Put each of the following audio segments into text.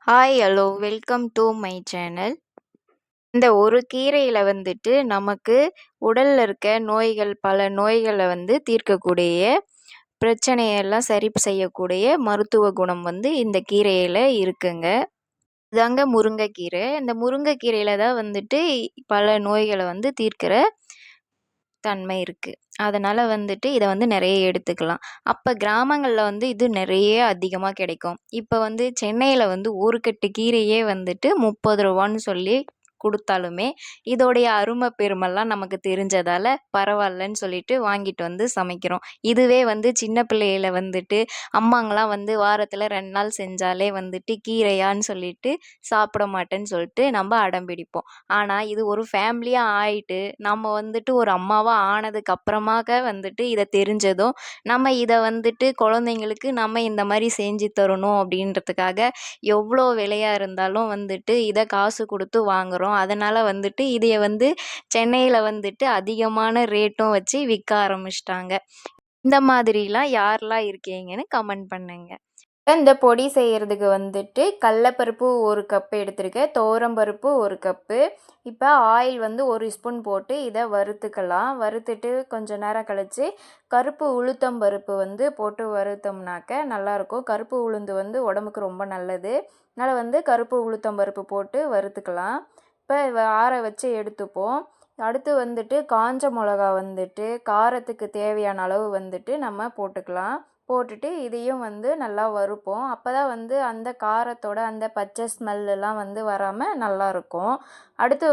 Hi hello welcome to my channel. இந்த ஒரு கீரையில வந்துட்டு நமக்கு உடல்ல இருக்க நோய்கள் பல நோய்களை தீர்க்கக்கூடிய பிரச்சனையெல்லாம் சரி செய்யக்கூடிய மருத்துவ குணம் இந்த கீரையில இருக்குங்க. இதாங்க முருங்கைக்கீரை. இந்த முருங்கைக்கீரையில தான் பல நோய்களை தீர்க்கிற தன்மை இருக்கு. அதனால இத நெறைய எடுத்துக்கலாம். அப்ப கிராமங்கள்ல இது நெறைய அதிகமா கிடைக்கும். இப்ப சென்னையில ஒரு கட்டு கீரையே ரூ. 30ன்னு சொல்லி குடுத்தாலுமே, இதோடைய அரும பெருமைலாம் நமக்கு தெரிஞ்சதால, பரவாயில்லன்னு சொல்லிட்டு வாங்கிட்டு சமைக்கிறோம். இதுவே சின்ன பிள்ளையில அம்மாங்கலாம் வாரத்துல 2 நாள் செஞ்சாலே கீரையான்னு சொல்லிட்டு சாப்பிட மாட்டேன்னு சொல்லிட்டு நம்ம அடம் பிடிப்போம். ஆனா, இது ஒரு ஃபேமிலியா ஆயிட்டு, நம்ம ஒரு அம்மாவா ஆனதுக்கு அப்புறமாக இத தெரிஞ்சதும், நம்ம இத குழந்தைங்களுக்கு நம்ம இந்த மாரி செஞ்சு தரணும் அப்படின்றதுக்காக, எவ்வளோ விலையா இருந்தாலும் இத காசு குடுத்து வாங்குறோம். அதனால இதைய சென்னையில அதிகமான ரேட்டும் வச்சு விக்க ஆரம்பிச்சுட்டாங்க. இந்த மாதிரிலாம் யாரெல்லாம் இருக்கீங்கன்னு கமெண்ட் பண்ணுங்க. இந்த பொடி செய்கிறதுக்கு கடலப்பருப்பு 1 கப் எடுத்திருக்கேன். துவரம்பருப்பு 1 கப்பு. இப்போ ஆயில் 1 ஸ்பூன் போட்டு இதை வறுத்துக்கலாம். வறுத்துட்டு கொஞ்சம் நேரம் கழித்து கருப்பு உளுத்தம் பருப்பு போட்டு வறுத்தோம்னாக்க நல்லாயிருக்கும். கருப்பு உளுந்து உடம்புக்கு ரொம்ப நல்லது. அதனால் கருப்பு உளுத்தம் பருப்பு போட்டு வறுத்துக்கலாம். இப்போ ஆற வச்சு எடுத்துப்போம். அடுத்து காஞ்ச மிளகா காரத்துக்கு தேவையான அளவு நம்ம போட்டுக்கலாம். போட்டுட்டு இதையும் நல்லா வறுப்போம். அப்போ தான் அந்த காரத்தோட அந்த பச்சை ஸ்மெல்லாம் வராமல் நல்லாயிருக்கும். அடுத்து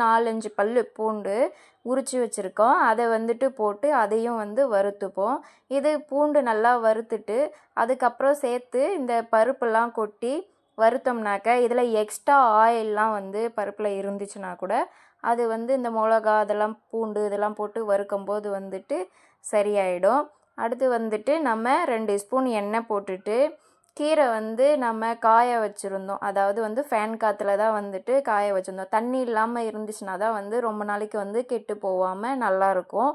4-5 பல் பூண்டு உரித்து வச்சுருக்கோம். அதை போட்டு அதையும் வறுத்துப்போம். இது பூண்டு நல்லா வறுத்துட்டு அதுக்கப்புறம் சேர்த்து இந்த பருப்பெல்லாம் கொட்டி வறுத்தோம்னாக்க இதில் எக்ஸ்ட்ரா ஆயிலெலாம் பருப்பில் இருந்துச்சுன்னா கூட அது இந்த மிளகா அதெல்லாம் பூண்டு இதெல்லாம் போட்டு வறுக்கும்போது சரியாயிடும். அடுத்து நம்ம 2 ஸ்பூன் எண்ணெய் போட்டுட்டு கீரை நம்ம காய வச்சுருந்தோம். அதாவது ஃபேன் காற்றுல தான் காய வச்சுருந்தோம். தண்ணி இல்லாமல் இருந்துச்சுன்னா தான் ரொம்ப நாளைக்கு கெட்டு போகாமல் நல்லாயிருக்கும்.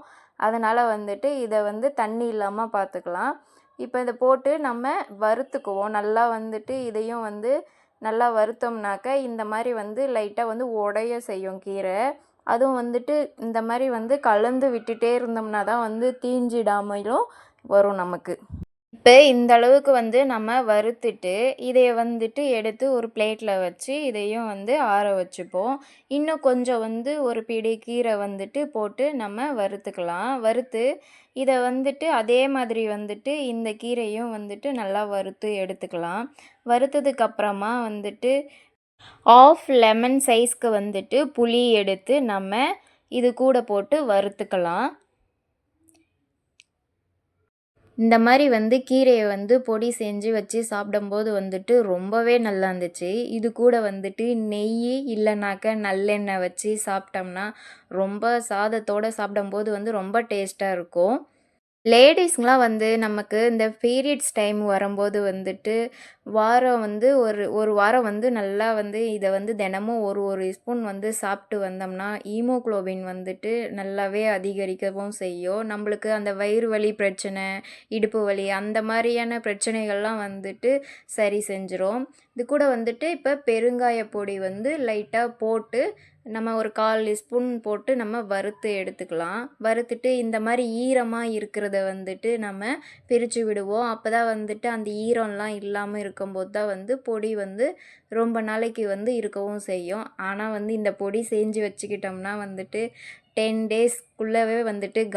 அதனால் இதை தண்ணி இல்லாமல் பார்த்துக்கலாம். இப்போ இதை போட்டு நம்ம வறுத்துக்குவோம். நல்லா இதையும் நல்லா வறுத்தோம்னாக்க இந்த மாதிரி லைட்டாக உடைய செய்யும் கீரை. அதுவும் இந்த மாதிரி கலந்து விட்டுட்டே இருந்தோம்னா தான் தீஞ்சிடாமலும் வரும் நமக்கு. இப்போ இந்த அளவுக்கு நம்ம வறுத்துட்டு இதைய எடுத்து ஒரு பிளேட்டில் வச்சு இதையும் ஆற வச்சுப்போம். இன்னும் கொஞ்சம் ஒரு பிடி கீரை போட்டு நம்ம வறுத்துக்கலாம். வறுத்து இதை அதே மாதிரி இந்த கீரையும் நல்லா வறுத்து எடுத்துக்கலாம். வறுத்ததுக்கப்புறமா ஆஃப் லெமன் சைஸ்க்கு புளி எடுத்து நம்ம இது கூட போட்டு வறுத்துக்கலாம். இந்த மாதிரி கீரையை பொடி செஞ்சு வச்சு சாப்பிடும்போது ரொம்பவே நல்லா இருந்துச்சு. இது கூட நெய் இல்லைனாக்க நல்லெண்ணெய் வச்சு சாப்பிட்டோம்னா ரொம்ப சாதத்தோடு சாப்பிடும்போது ரொம்ப டேஸ்ட்டாக இருக்கும். லேடீஸ்ங்கலாம் நமக்கு இந்த பீரியட்ஸ் டைம் வரும்போது வாரம் ஒரு வாரம் நல்லா இதை தினமும் ஒரு ஸ்பூன் சாப்பிட்டு வந்தோம்னா ஹீமோகுளோபின் நல்லாவே அதிகரிக்கவும் செய்யும். நம்மளுக்கு அந்த வயிறு வலி பிரச்சனை, இடுப்பு வலி அந்த மாதிரியான பிரச்சனைகள்லாம் சரி செஞ்சிரும். இது கூட இப்போ பெருங்காய பொடி லைட்டாக போட்டு நம்ம ஒரு 1/4 ஸ்பூன் போட்டு நம்ம வறுத்து எடுத்துக்கலாம். வறுத்துட்டு இந்த மாதிரி ஈரமாக இருக்கிறத நம்ம பிரித்து விடுவோம். அப்போ தான் அந்த ஈரம்லாம் இல்லாமல் இருக்கும்போது தான் பொடி ரொம்ப நாளைக்கு இருக்கவும் செய்யும். ஆனால் இந்த பொடி செஞ்சு வச்சுக்கிட்டோம்னா 10 டேஸ்க்குள்ளவே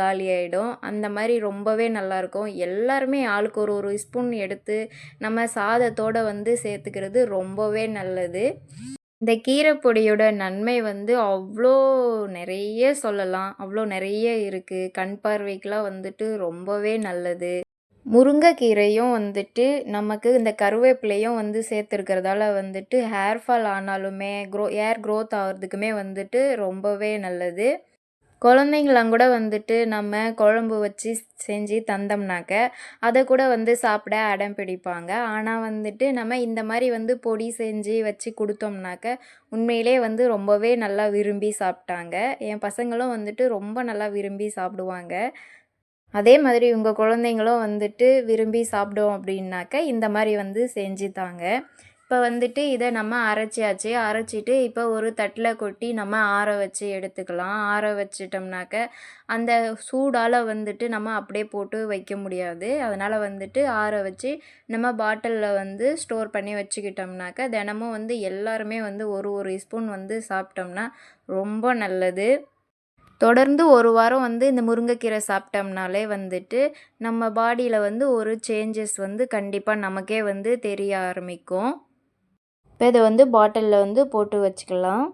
காலி ஆகிடும். அந்த மாதிரி ரொம்பவே நல்லாயிருக்கும். எல்லாருமே ஆளுக்கு ஒரு ஸ்பூன் எடுத்து நம்ம சாதத்தோடு சேர்த்துக்கிறது ரொம்பவே நல்லது. இந்த கீரை பொடியோட நன்மை அவ்வளோ நிறைய சொல்லலாம். அவ்வளோ நிறைய இருக்குது. கண் பார்வைக்கெலாம் ரொம்பவே நல்லது. முருங்கைக்கீரையும் நமக்கு இந்த கருவேப்பிலையும் சேர்த்துருக்கிறதால ஹேர் ஃபால் ஆனாலுமே ஹேர் க்ரோத் ஆகிறதுக்குமே ரொம்பவே நல்லது. குழந்தைங்களாம் கூட நம்ம குழம்பு வச்சு செஞ்சு தந்தோம்னாக்க அதை கூட சாப்பிட அடம் பிடிப்பாங்க. ஆனால் நம்ம இந்த மாதிரி பொடி செஞ்சு வச்சு கொடுத்தோம்னாக்க உண்மையிலே ரொம்பவே நல்லா விரும்பி சாப்பிட்டாங்க. என் பசங்களும் ரொம்ப நல்லா விரும்பி சாப்பிடுவாங்க. அதே மாதிரி உங்கள் குழந்தைங்களும் விரும்பி சாப்பிடும் அப்படின்னாக்க இந்த மாதிரி செஞ்சு தாங்க. இப்போ வந்துட்டு இதை நம்ம அரைச்சியாச்சு. அரைச்சிட்டு இப்போ ஒரு தட்டில் கொட்டி நம்ம ஆற வச்சு எடுத்துக்கலாம். ஆற வச்சிட்டோம்னாக்க அந்த சூடால் வந்துட்டு நம்ம அப்படியே போட்டு வைக்க முடியாது. அதனால் வந்துட்டு ஆற வச்சு நம்ம பாட்டிலில் வந்து ஸ்டோர் பண்ணி வச்சுக்கிட்டோம்னாக்க தினமும் வந்து எல்லாருமே வந்து ஒரு ஸ்பூன் வந்து சாப்பிட்டோம்னா ரொம்ப நல்லது. தொடர்ந்து ஒரு வாரம் வந்து இந்த முருங்கைக்கீரை சாப்பிட்டோம்னாலே வந்துட்டு நம்ம பாடியில் வந்து ஒரு சேஞ்சஸ் வந்து கண்டிப்பாக நமக்கே வந்து தெரிய ஆரம்பிக்கும். இப்போ இதை வந்து பாட்டிலில் வந்து போட்டு வச்சுக்கலாம்.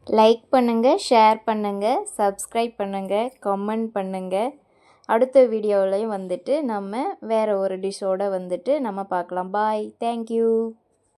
லைக் பண்ணுங்கள், ஷேர் பண்ணுங்கள், சப்ஸ்கிரைப் பண்ணுங்கள், கமெண்ட் பண்ணுங்கள். அடுத்த வீடியோவிலையும் வந்துட்டு நம்ம வேறு ஒரு டிஷ்ஷோடு வந்துட்டு நம்ம பார்க்கலாம். பாய், தேங்க்யூ.